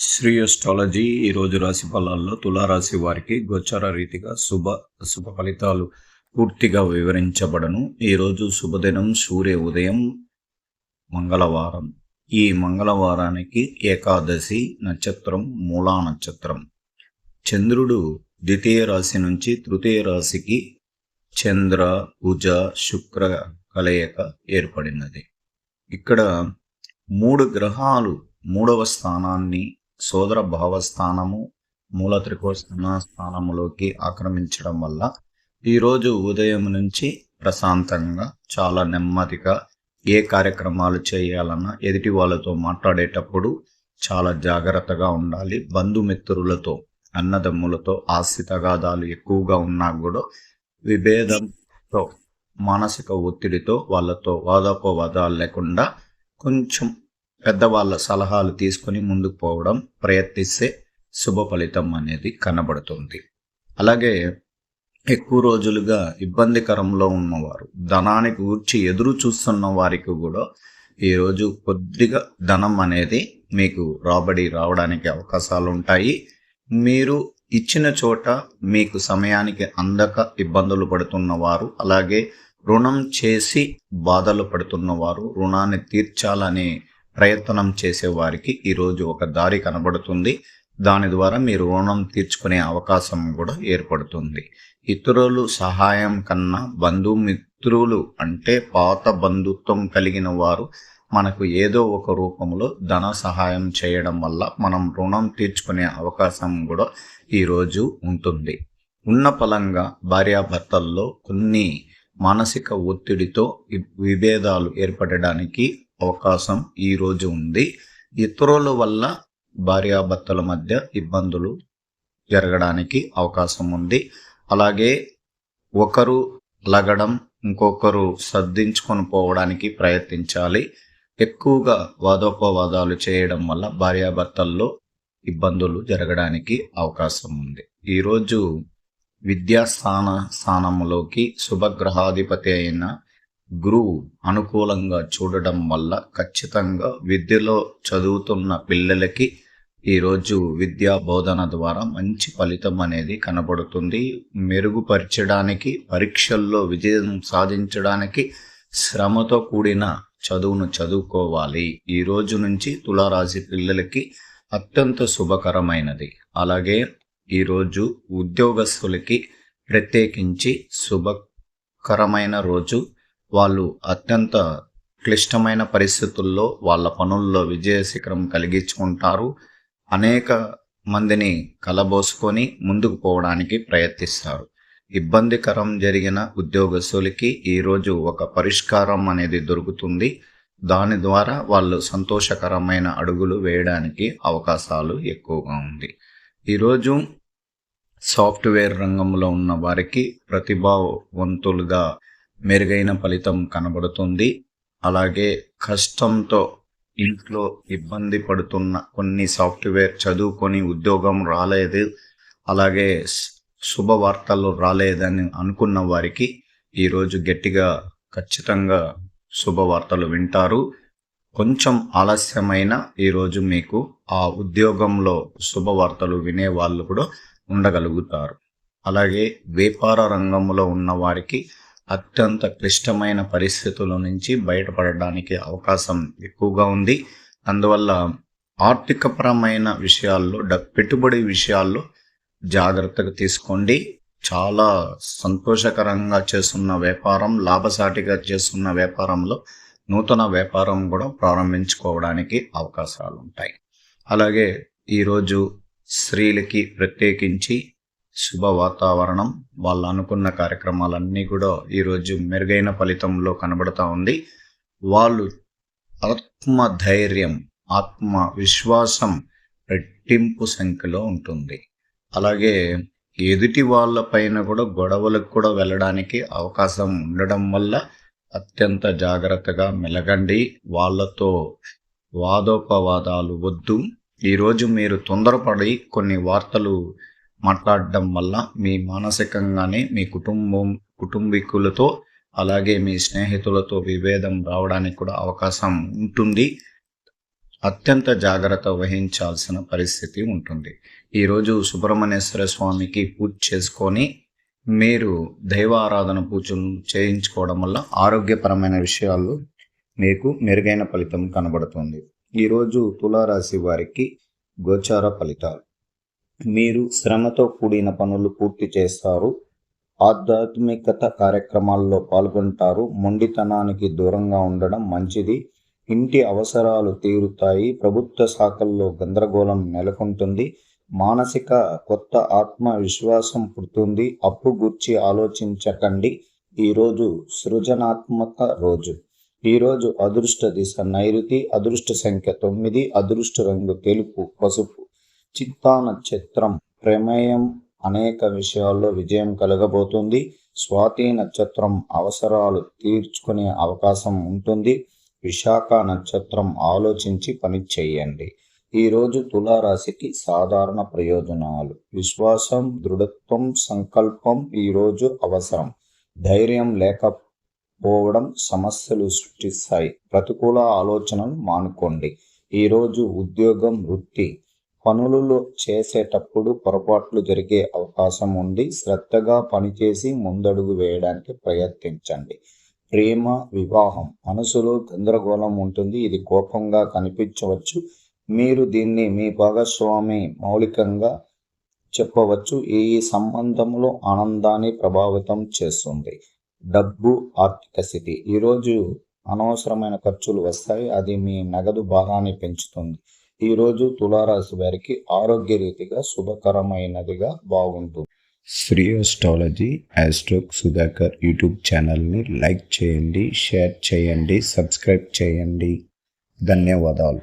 Shri astrology ఈరోజు రాశి ఫలాల్లో తులారాశి వారికి గోచార రీతిగా శుభ ఫలితాలు పూర్తిగా వివరించబడను. ఈరోజు శుభదినం సూర్య ఉదయం మంగళవారం. ఈ మంగళవారానికి ఏకాదశి నక్షత్రం మూలా నక్షత్రం. చంద్రుడు ద్వితీయ రాశి నుంచి తృతీయ రాశికి చంద్ర కుజ శుక్ర కలయిక ఏర్పడినది. ఇక్కడ 3 గ్రహాలు మూడవ స్థానాన్ని సోదర భావస్థానము మూల త్రికోణ స్థానములోకి ఆక్రమించడం వల్ల ఈరోజు ఉదయం నుంచి ప్రశాంతంగా చాలా నెమ్మదిగా ఏ కార్యక్రమాలు చేయాలన్నా ఎదుటి వాళ్ళతో మాట్లాడేటప్పుడు చాలా జాగ్రత్తగా ఉండాలి. బంధుమిత్రులతో అన్నదమ్ములతో ఆస్తి తగాదాలు ఎక్కువగా ఉన్నా కూడా విభేదంతో మానసిక ఒత్తిడితో వాళ్ళతో వాదోపవాదాలు లేకుండా కొంచెం పెద్దవాళ్ళ సలహాలు తీసుకొని ముందుకు పోవడం ప్రయత్నిస్తే శుభ ఫలితం అనేది కనబడుతుంది. అలాగే ఎక్కువ రోజులుగా ఇబ్బందికరంలో ఉన్నవారు, ధనానికి గూర్చి ఎదురు చూస్తున్న వారికి కూడా ఈరోజు కొద్దిగా ధనం అనేది మీకు రాబడి రావడానికి అవకాశాలు ఉంటాయి. మీరు ఇచ్చిన చోట మీకు సమయానికి అందక ఇబ్బందులు పడుతున్నవారు, అలాగే రుణం చేసి బాధలు పడుతున్నవారు, రుణాన్ని తీర్చాలనే ప్రయత్నం చేసేవారికి ఈరోజు ఒక దారి కనబడుతుంది. దాని ద్వారా మీరు రుణం తీర్చుకునే అవకాశం కూడా ఏర్పడుతుంది. ఇతరులు సహాయం కన్నా బంధుమిత్రులు అంటే పాత బంధుత్వం కలిగిన వారు మనకు ఏదో ఒక రూపంలో ధన సహాయం చేయడం వల్ల మనం రుణం తీర్చుకునే అవకాశం కూడా ఈరోజు ఉంటుంది. ఉన్న ఫలంగా భార్యాభర్తల్లో కొన్ని మానసిక ఒత్తిడితో విభేదాలు ఏర్పడడానికి అవకాశం ఈరోజు ఉంది. ఇతరుల వల్ల భార్యాభర్తల మధ్య ఇబ్బందులు జరగడానికి అవకాశం ఉంది. అలాగే ఒకరు లగడం ఇంకొకరు సర్దించుకొని పోవడానికి ప్రయత్నించాలి. ఎక్కువగా వాదోపవాదాలు చేయడం వల్ల భార్యాభర్తల్లో ఇబ్బందులు జరగడానికి అవకాశం ఉంది. ఈరోజు స్థానంలోకి శుభగ్రహాధిపతి అయిన గురువు అనుకూలంగా చూడడం వల్ల ఖచ్చితంగా విద్యలో చదువుతున్న పిల్లలకి ఈరోజు విద్యా బోధన ద్వారా మంచి ఫలితం అనేది కనబడుతుంది. మెరుగుపరచడానికి, పరీక్షల్లో విజయం సాధించడానికి శ్రమతో కూడిన చదువును చదువుకోవాలి. ఈ రోజు నుంచి తులారాశి పిల్లలకి అత్యంత శుభకరమైనది. అలాగే ఈరోజు ఉద్యోగస్తులకి ప్రత్యేకించి శుభకరమైన రోజు. వాళ్ళు అత్యంత క్లిష్టమైన పరిస్థితుల్లో వాళ్ళ పనుల్లో విజయ శిఖరం కలిగించుకుంటారు. అనేక మందిని కలబోసుకొని ముందుకు పోవడానికి ప్రయత్నిస్తారు. ఇబ్బందికరం జరిగిన ఉద్యోగస్తులకి ఈరోజు ఒక పరిష్కారం అనేది దొరుకుతుంది. దాని ద్వారా వాళ్ళు సంతోషకరమైన అడుగులు వేయడానికి అవకాశాలు ఎక్కువగా ఉంది. ఈరోజు సాఫ్ట్వేర్ రంగంలో ఉన్న వారికి ప్రతిభావంతులుగా మెరుగైన ఫలితం కనబడుతుంది. అలాగే కష్టంతో ఇంట్లో ఇబ్బంది పడుతున్న కొన్ని సాఫ్ట్వేర్ చదువుకొని ఉద్యోగం రాలేదు, అలాగే శుభవార్తలు రాలేదని అనుకున్న వారికి ఈరోజు గట్టిగా ఖచ్చితంగా శుభవార్తలు వింటారు. కొంచెం ఆలస్యమైన ఈరోజు మీకు ఆ ఉద్యోగంలో శుభవార్తలు వినే వాళ్ళు కూడా ఉండగలుగుతారు. అలాగే వ్యాపార రంగంలో ఉన్న వారికి అత్యంత క్లిష్టమైన పరిస్థితుల నుంచి బయటపడడానికి అవకాశం ఎక్కువగా ఉంది. అందువల్ల ఆర్థికపరమైన విషయాల్లో, పెట్టుబడి విషయాల్లో జాగ్రత్తగా తీసుకోండి. చాలా సంతోషకరంగా చేస్తున్న వ్యాపారం, లాభసాటిగా చేస్తున్న వ్యాపారంలో నూతన వ్యాపారం కూడా ప్రారంభించుకోవడానికి అవకాశాలు ఉంటాయి. అలాగే ఈరోజు స్త్రీలకి ప్రత్యేకించి శుభ వాతావరణం. వాళ్ళు అనుకున్న కార్యక్రమాలన్నీ కూడా ఈరోజు మెరుగైన ఫలితంలో కనబడతా ఉంది. వాళ్ళు ఆత్మధైర్యం, ఆత్మవిశ్వాసం రెట్టింపు సంఖ్యలో ఉంటుంది. అలాగే ఎదుటి వాళ్ళ పైన కూడా గొడవలకు కూడా వెళ్ళడానికి అవకాశం ఉండడం వల్ల అత్యంత జాగ్రత్తగా మెలగండి. వాళ్ళతో వాదోపవాదాలు వద్దు. ఈరోజు మీరు తొందరపడి కొన్ని వార్తలు మాట్లాడడం వల్ల మీ మానసికంగానే మీ కుటుంబీకులతో అలాగే మీ స్నేహితులతో విభేదం రావడానికి కూడా అవకాశం ఉంటుంది. అత్యంత జాగ్రత్త వహించాల్సిన పరిస్థితి ఉంటుంది. ఈరోజు సుబ్రహ్మణ్యేశ్వర స్వామికి పూజ చేసుకొని మీరు దైవారాధన పూజలు చేయించుకోవడం వల్ల ఆరోగ్యపరమైన విషయాల్లో మీకు మెరుగైన ఫలితం కనబడుతుంది. ఈరోజు తులారాశి వారికి గోచార ఫలితాలు. మీరు శ్రమతో కూడిన పనులు పూర్తి చేస్తారు. ఆధ్యాత్మికత కార్యక్రమాల్లో పాల్గొంటారు. మొండితనానికి దూరంగా ఉండడం మంచిది. ఇంటి అవసరాలు తీరుతాయి. ప్రభుత్వ శాఖల్లో గందరగోళం నెలకొంటుంది. మానసిక కొత్త ఆత్మవిశ్వాసం పుడుతుంది. అప్పు గురించి ఆలోచించకండి. ఈరోజు సృజనాత్మక రోజు. ఈరోజు అదృష్ట దిశ నైరుతి, అదృష్ట సంఖ్య 9, అదృష్ట రంగు తెలుపు, పసుపు. చిత్తా నక్షత్రం ప్రమేయం అనేక విషయాల్లో విజయం కలగబోతుంది. స్వాతి నక్షత్రం అవసరాలు తీర్చుకునే అవకాశం ఉంటుంది. విశాఖ నక్షత్రం ఆలోచించి పని చేయండి. ఈరోజు తులారాశికి సాధారణ ప్రయోజనాలు. విశ్వాసం, దృఢత్వం, సంకల్పం ఈరోజు అవసరం. ధైర్యం లేకపోవడం సమస్యలు సృష్టిస్తాయి. ప్రతికూల ఆలోచనలు మానుకోండి. ఈరోజు ఉద్యోగం, వృత్తి పనులలో చేసేటప్పుడు పొరపాట్లు జరిగే అవకాశం ఉంది. శ్రద్ధగా పనిచేసి ముందడుగు వేయడానికి ప్రయత్నించండి. ప్రేమ, వివాహం మనసులో గందరగోళం ఉంటుంది. ఇది కోపంగా కనిపించవచ్చు. మీరు దీన్ని మీ భాగస్వామి మౌలికంగా చెప్పవచ్చు. ఈ సంబంధంలో ఆనందాన్ని ప్రభావితం చేస్తుంది. డబ్బు, ఆర్థిక స్థితి ఈరోజు అనవసరమైన ఖర్చులు వస్తాయి. అది మీ నగదు భారాన్ని పెంచుతుంది. ఈరోజు తులారాశి వారికి ఆరోగ్య రీతిగా శుభకరమైనదిగా బాగుంటుంది. శ్రీ అస్ట్రాలజీ ఆస్ట్రోక్ సుధాకర్ యూట్యూబ్ ఛానల్ని లైక్ చేయండి, షేర్ చేయండి, సబ్స్క్రైబ్ చేయండి. ధన్యవాదాలు.